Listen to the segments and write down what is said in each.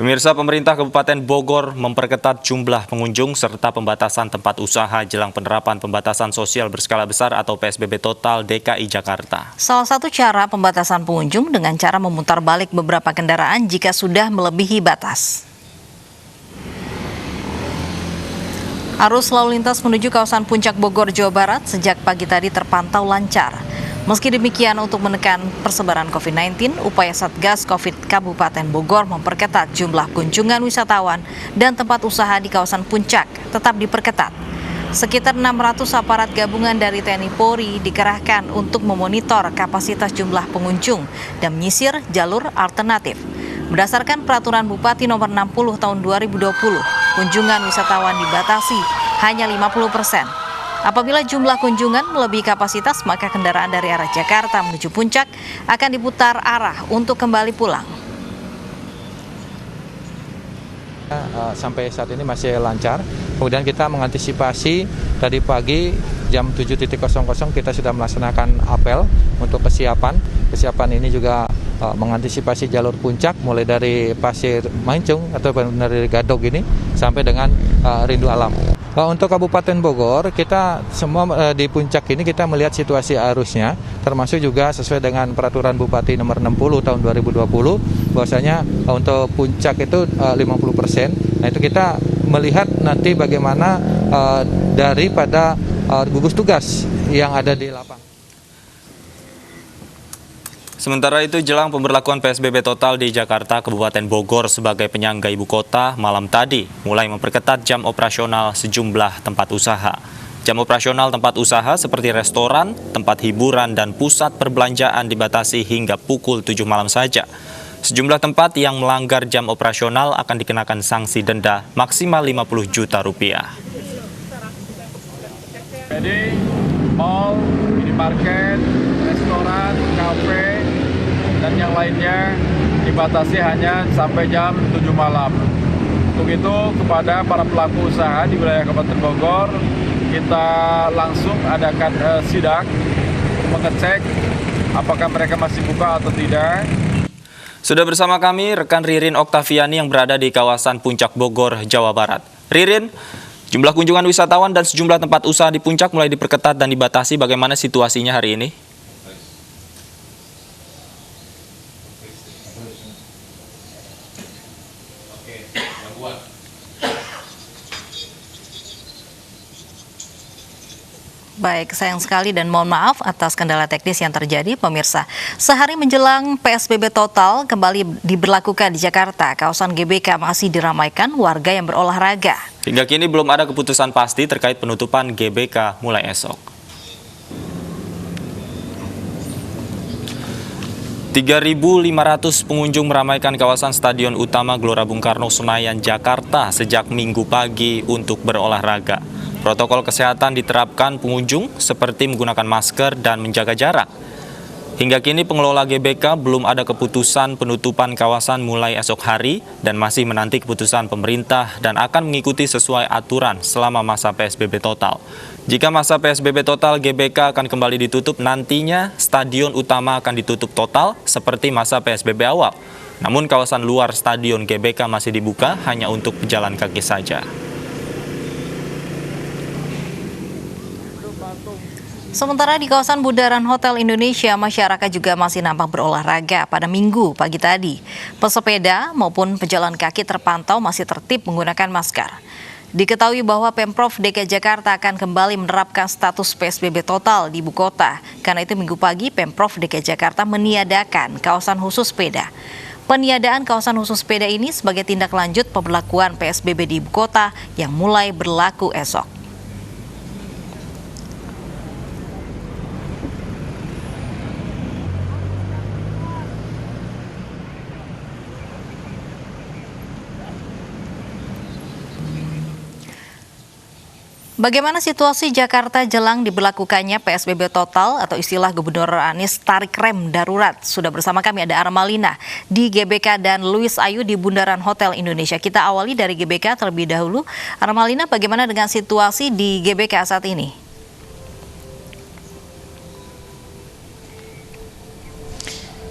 Pemirsa, pemerintah Kabupaten Bogor memperketat jumlah pengunjung serta pembatasan tempat usaha jelang penerapan pembatasan sosial berskala besar atau PSBB total DKI Jakarta. Salah satu cara pembatasan pengunjung dengan cara memutar balik beberapa kendaraan jika sudah melebihi batas. Arus lalu lintas menuju kawasan Puncak Bogor, Jawa Barat sejak pagi tadi terpantau lancar. Meski demikian, untuk menekan persebaran COVID-19, upaya Satgas COVID Kabupaten Bogor memperketat jumlah kunjungan wisatawan dan tempat usaha di kawasan Puncak tetap diperketat. Sekitar 600 aparat gabungan dari TNI Polri dikerahkan untuk memonitor kapasitas jumlah pengunjung dan menyisir jalur alternatif. Berdasarkan Peraturan Bupati Nomor 60 Tahun 2020, kunjungan wisatawan dibatasi hanya 50%. Apabila jumlah kunjungan melebihi kapasitas, maka kendaraan dari arah Jakarta menuju Puncak akan diputar arah untuk kembali pulang. Sampai saat ini masih lancar. Kemudian kita mengantisipasi tadi pagi jam 7.00 kita sudah melaksanakan apel untuk kesiapan. Kesiapan ini juga mengantisipasi jalur puncak mulai dari Pasir Mancung atau dari Gadog ini sampai dengan Rindu Alam. Untuk Kabupaten Bogor, kita semua di puncak ini kita melihat situasi arusnya, termasuk juga sesuai dengan Peraturan Bupati Nomor 60 Tahun 2020, bahwasanya untuk puncak itu 50%. Nah, itu kita melihat nanti bagaimana daripada gugus tugas yang ada di lapangan. Sementara itu, jelang pemberlakuan PSBB total di Jakarta, Kabupaten Bogor sebagai penyangga ibu kota malam tadi mulai memperketat jam operasional sejumlah tempat usaha. Jam operasional tempat usaha seperti restoran, tempat hiburan, dan pusat perbelanjaan dibatasi hingga pukul 7 malam saja. Sejumlah tempat yang melanggar jam operasional akan dikenakan sanksi denda maksimal Rp50 juta. Jadi, mall, minimarket, restoran, kafe, dan yang lainnya dibatasi hanya sampai jam 7 malam. Untuk itu, kepada para pelaku usaha di wilayah Kabupaten Bogor, kita langsung adakan sidak, mengecek apakah mereka masih buka atau tidak. Sudah bersama kami rekan Ririn Oktaviani yang berada di kawasan Puncak Bogor, Jawa Barat. Ririn, jumlah kunjungan wisatawan dan sejumlah tempat usaha di Puncak mulai diperketat dan dibatasi. Bagaimana situasinya hari ini? Baik, sayang sekali dan mohon maaf atas kendala teknis yang terjadi, pemirsa. Sehari menjelang PSBB total kembali diberlakukan di Jakarta, kawasan GBK masih diramaikan warga yang berolahraga. Hingga kini belum ada keputusan pasti terkait penutupan GBK mulai esok. 3.500 pengunjung meramaikan kawasan Stadion Utama Gelora Bung Karno, Senayan, Jakarta sejak Minggu pagi untuk berolahraga. Protokol kesehatan diterapkan pengunjung seperti menggunakan masker dan menjaga jarak. Hingga kini pengelola GBK belum ada keputusan penutupan kawasan mulai esok hari dan masih menanti keputusan pemerintah dan akan mengikuti sesuai aturan selama masa PSBB total. Jika masa PSBB total GBK akan kembali ditutup, nantinya Stadion Utama akan ditutup total seperti masa PSBB awal. Namun kawasan luar Stadion GBK masih dibuka hanya untuk pejalan kaki saja. Sementara di kawasan Bundaran Hotel Indonesia, masyarakat juga masih nampak berolahraga pada Minggu pagi tadi. Pesepeda maupun pejalan kaki terpantau masih tertib menggunakan masker. Diketahui bahwa Pemprov DKI Jakarta akan kembali menerapkan status PSBB total di ibu kota. Karena itu Minggu pagi Pemprov DKI Jakarta meniadakan kawasan khusus sepeda. Peniadaan kawasan khusus sepeda ini sebagai tindak lanjut pemberlakuan PSBB di ibu kota yang mulai berlaku esok. Bagaimana situasi Jakarta jelang diberlakukannya PSBB total atau istilah Gubernur Anies tarik rem darurat? Sudah bersama kami ada Armalina di GBK dan Luis Ayu di Bundaran Hotel Indonesia. Kita awali dari GBK terlebih dahulu. Armalina, bagaimana dengan situasi di GBK saat ini?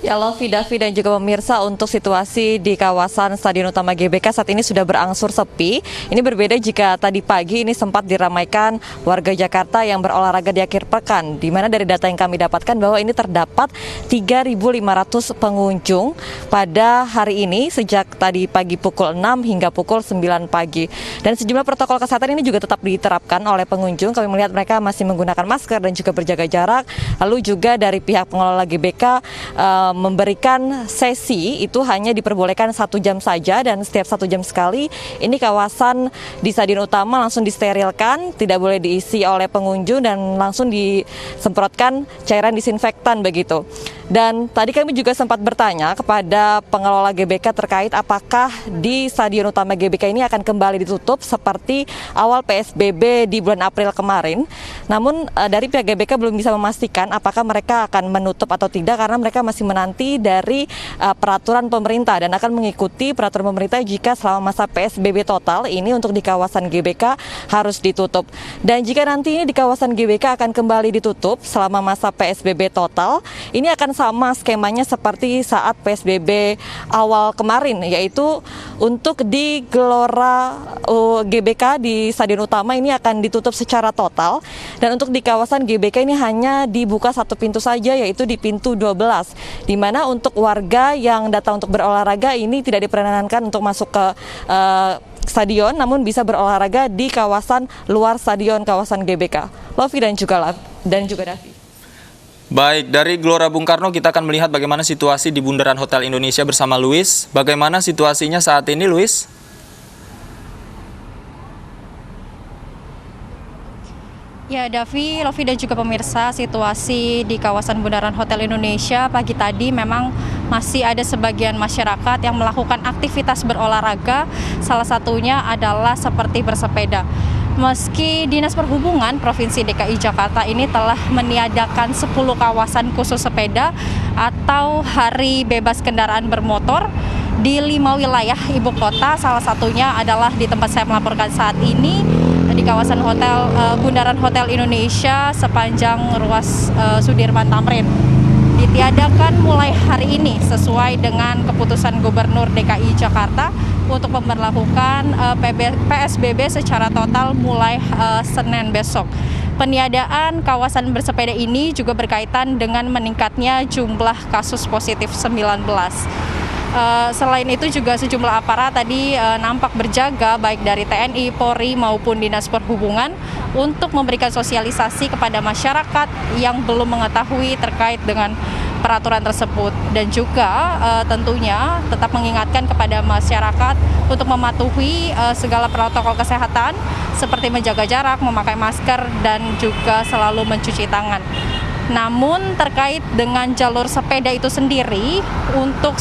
Ya, Lovi, Davi, dan juga pemirsa, untuk situasi di kawasan Stadion Utama GBK saat ini sudah berangsur sepi. Ini berbeda jika tadi pagi ini sempat diramaikan warga Jakarta yang berolahraga di akhir pekan, di mana dari data yang kami dapatkan bahwa ini terdapat 3.500 pengunjung pada hari ini sejak tadi pagi pukul 6 hingga pukul 9 pagi. Dan sejumlah protokol kesehatan ini juga tetap diterapkan oleh pengunjung. Kami melihat mereka masih menggunakan masker dan juga berjaga jarak. Lalu juga dari pihak pengelola GBK memberikan sesi itu hanya diperbolehkan 1 jam saja, dan setiap 1 jam sekali ini kawasan di Stadion Utama langsung disterilkan, tidak boleh diisi oleh pengunjung dan langsung disemprotkan cairan disinfektan begitu. Dan tadi kami juga sempat bertanya kepada pengelola GBK terkait apakah di Stadion Utama GBK ini akan kembali ditutup seperti awal PSBB di bulan April kemarin. Namun dari pihak GBK belum bisa memastikan apakah mereka akan menutup atau tidak, karena mereka masih menanti dari peraturan pemerintah dan akan mengikuti peraturan pemerintah jika selama masa PSBB total ini untuk di kawasan GBK harus ditutup. Dan jika nanti ini di kawasan GBK akan kembali ditutup selama masa PSBB total, ini akan sama skemanya seperti saat PSBB awal kemarin, yaitu untuk di Gelora GBK di Stadion Utama ini akan ditutup secara total, dan untuk di kawasan GBK ini hanya dibuka 1 pintu saja, yaitu di pintu 12, di mana untuk warga yang datang untuk berolahraga ini tidak diperkenankan untuk masuk ke stadion, namun bisa berolahraga di kawasan luar stadion kawasan GBK. Lovi dan juga Davi. Baik, dari Gelora Bung Karno kita akan melihat bagaimana situasi di Bundaran Hotel Indonesia bersama Luis. Bagaimana situasinya saat ini, Luis? Ya, Davi, Lovi, dan juga pemirsa, situasi di kawasan Bundaran Hotel Indonesia pagi tadi memang masih ada sebagian masyarakat yang melakukan aktivitas berolahraga, salah satunya adalah seperti bersepeda. Meski Dinas Perhubungan Provinsi DKI Jakarta ini telah meniadakan 10 kawasan khusus sepeda atau hari bebas kendaraan bermotor di 5 wilayah ibu kota, salah satunya adalah di tempat saya melaporkan saat ini, di kawasan Bundaran Hotel Indonesia sepanjang ruas Sudirman Tamrin. Ditiadakan mulai hari ini sesuai dengan keputusan Gubernur DKI Jakarta untuk memberlakukan PSBB secara total mulai Senin besok. Peniadaan kawasan bersepeda ini juga berkaitan dengan meningkatnya jumlah kasus positif 19. Selain itu juga sejumlah aparat tadi nampak berjaga baik dari TNI, Polri maupun Dinas Perhubungan untuk memberikan sosialisasi kepada masyarakat yang belum mengetahui terkait dengan peraturan tersebut, dan juga tentunya tetap mengingatkan kepada masyarakat untuk mematuhi segala protokol kesehatan seperti menjaga jarak, memakai masker, dan juga selalu mencuci tangan. Namun terkait dengan jalur sepeda itu sendiri, untuk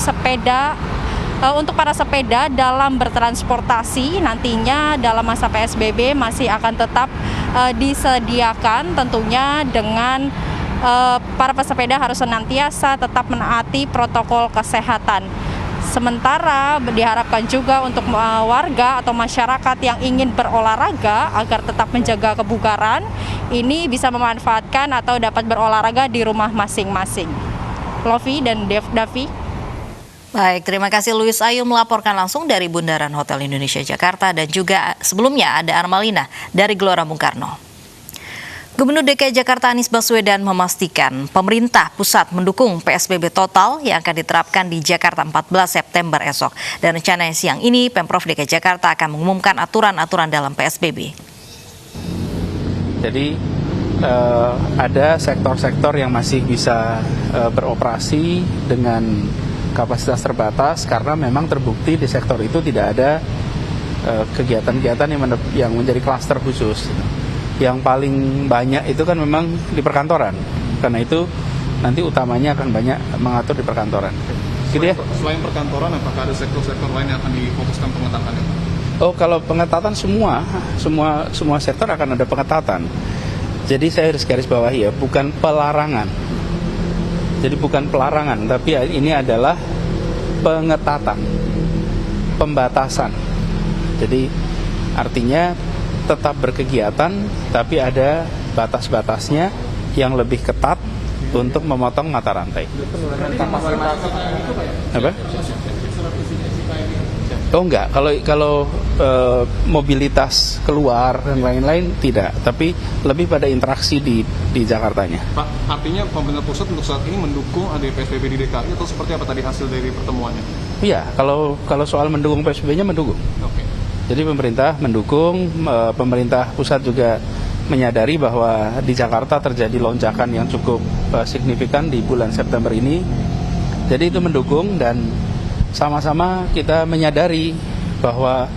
para sepeda dalam bertransportasi nantinya dalam masa PSBB masih akan tetap disediakan, tentunya dengan para pesepeda harus senantiasa tetap menaati protokol kesehatan. Sementara diharapkan juga untuk warga atau masyarakat yang ingin berolahraga agar tetap menjaga kebugaran, ini bisa memanfaatkan atau dapat berolahraga di rumah masing-masing. Lovi dan Davi. Baik, terima kasih Luis Ayu melaporkan langsung dari Bundaran Hotel Indonesia Jakarta, dan juga sebelumnya ada Armalina dari Gelora Bung Karno. Gubernur DKI Jakarta Anies Baswedan memastikan pemerintah pusat mendukung PSBB total yang akan diterapkan di Jakarta 14 September esok. Dan rencananya siang ini Pemprov DKI Jakarta akan mengumumkan aturan-aturan dalam PSBB. Jadi ada sektor-sektor yang masih bisa beroperasi dengan kapasitas terbatas karena memang terbukti di sektor itu tidak ada kegiatan-kegiatan yang menjadi klaster khusus. Yang paling banyak itu kan memang di perkantoran. Karena itu nanti utamanya akan banyak mengatur di perkantoran. Gitu ya? Selain perkantoran, apakah ada sektor-sektor lain yang akan difokuskan pengetatannya? Oh, kalau pengetatan semua sektor akan ada pengetatan. Jadi saya harus garis bawahi ya, bukan pelarangan. Jadi bukan pelarangan, tapi ini adalah pengetatan, pembatasan. Jadi artinya tetap berkegiatan, tapi ada batas-batasnya yang lebih ketat untuk memotong mata rantai. Apa? Oh enggak, kalau mobilitas keluar dan lain-lain tidak, tapi lebih pada interaksi di Jakartanya. Pak, artinya pemerintah pusat untuk saat ini mendukung adanya PSBB di DKI atau seperti apa tadi hasil dari pertemuannya? Iya, kalau soal mendukung PSBB-nya mendukung. Oke. Jadi pemerintah mendukung, pemerintah pusat juga menyadari bahwa di Jakarta terjadi lonjakan yang cukup signifikan di bulan September ini. Jadi itu mendukung dan sama-sama kita menyadari bahwa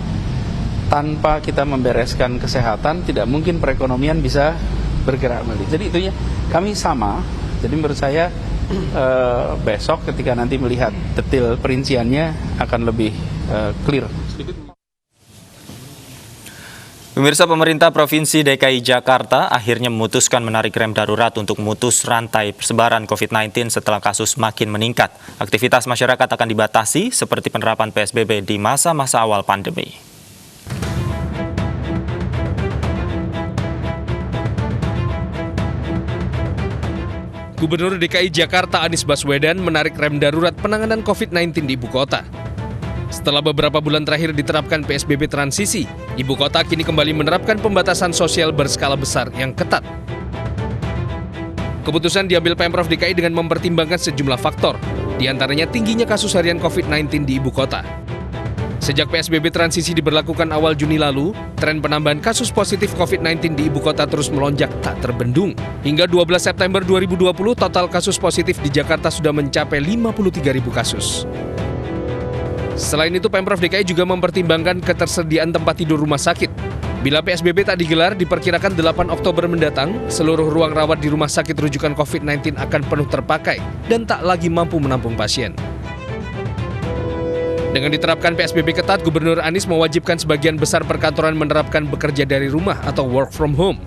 tanpa kita membereskan kesehatan tidak mungkin perekonomian bisa bergerak kembali. Jadi itu ya kami sama. Jadi menurut saya besok ketika nanti melihat detail perinciannya akan lebih clear. Pemirsa, pemerintah Provinsi DKI Jakarta akhirnya memutuskan menarik rem darurat untuk memutus rantai persebaran COVID-19 setelah kasus makin meningkat. Aktivitas masyarakat akan dibatasi seperti penerapan PSBB di masa-masa awal pandemi. Gubernur DKI Jakarta Anies Baswedan menarik rem darurat penanganan COVID-19 di ibu kota. Setelah beberapa bulan terakhir diterapkan PSBB transisi, ibu kota kini kembali menerapkan pembatasan sosial berskala besar yang ketat. Keputusan diambil Pemprov DKI dengan mempertimbangkan sejumlah faktor, di antaranya tingginya kasus harian COVID-19 di ibu kota. Sejak PSBB transisi diberlakukan awal Juni lalu, tren penambahan kasus positif COVID-19 di ibu kota terus melonjak tak terbendung. Hingga 12 September 2020, total kasus positif di Jakarta sudah mencapai 53.000 kasus. Selain itu, Pemprov DKI juga mempertimbangkan ketersediaan tempat tidur rumah sakit. Bila PSBB tak digelar, diperkirakan 8 Oktober mendatang, seluruh ruang rawat di rumah sakit rujukan COVID-19 akan penuh terpakai dan tak lagi mampu menampung pasien. Dengan diterapkan PSBB ketat, Gubernur Anies mewajibkan sebagian besar perkantoran menerapkan bekerja dari rumah atau work from home.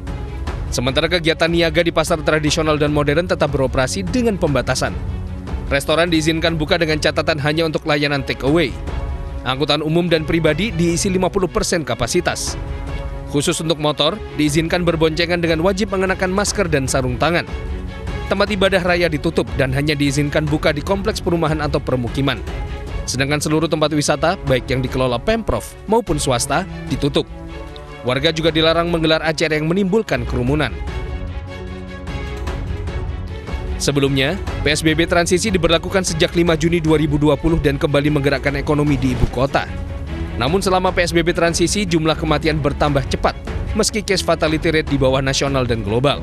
Sementara kegiatan niaga di pasar tradisional dan modern tetap beroperasi dengan pembatasan. Restoran diizinkan buka dengan catatan hanya untuk layanan take away. Angkutan umum dan pribadi diisi 50% kapasitas. Khusus untuk motor, diizinkan berboncengan dengan wajib mengenakan masker dan sarung tangan. Tempat ibadah raya ditutup dan hanya diizinkan buka di kompleks perumahan atau permukiman. Sedangkan seluruh tempat wisata, baik yang dikelola Pemprov maupun swasta, ditutup. Warga juga dilarang menggelar acara yang menimbulkan kerumunan. Sebelumnya, PSBB transisi diberlakukan sejak 5 Juni 2020 dan kembali menggerakkan ekonomi di ibu kota. Namun selama PSBB transisi, jumlah kematian bertambah cepat, meski case fatality rate di bawah nasional dan global.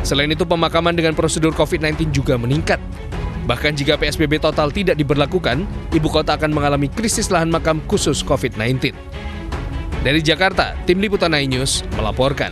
Selain itu, pemakaman dengan prosedur COVID-19 juga meningkat. Bahkan jika PSBB total tidak diberlakukan, ibu kota akan mengalami krisis lahan makam khusus COVID-19. Dari Jakarta, Tim Liputan iNews melaporkan.